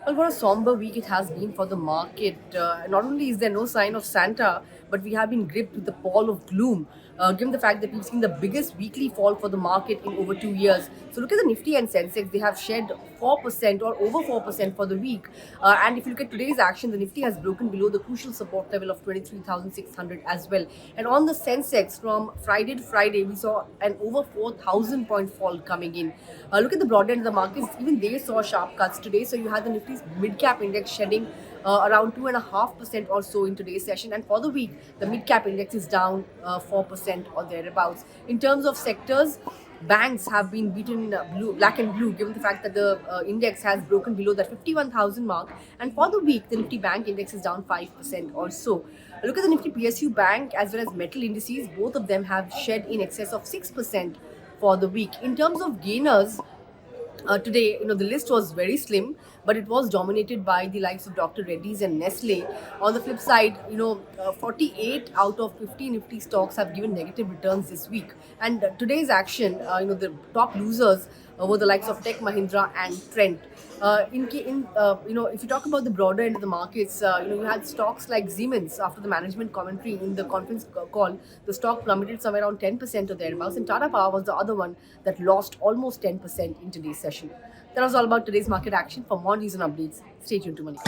Well, what a somber week it has been for the market. Not only is there no sign of Santa, but we have been gripped with the pall of gloom, given the fact that we've seen the biggest weekly fall for the market in over 2 years. So look at the Nifty and Sensex; they have shed 4% or over 4% for the week. And if you look at today's action, the Nifty has broken below the crucial support level of 23,600 as well. And on the Sensex, from Friday to Friday, we saw an over 4,000 point fall coming in. Look at the broad end of the markets; even they saw sharp cuts today. So you had the Nifty's mid cap index shedding around 2.5% or so in today's session. And for the week, the mid cap index is down 4% or thereabouts. In terms of sectors, banks have been beaten black and blue, given the fact that the index has broken below that 51,000 mark. And for the week, the Nifty Bank index is down 5% or so. Look at the Nifty PSU Bank as well as metal indices. Both of them have shed in excess of 6% for the week. In terms of gainers, today, the list was very slim, but it was dominated by the likes of Dr. Reddy's and Nestle. On the flip side, 48 out of 50 Nifty stocks have given negative returns this week. And today's action, the top losers were the likes of Tech Mahindra and Trent. If you talk about the broader end of the markets, you had stocks like Siemens after the management commentary in the conference call. The stock plummeted somewhere around 10% or thereabouts, and Tata Power was the other one that lost almost 10% in today's session. That was all about today's market action. For more news and updates, stay tuned to Money.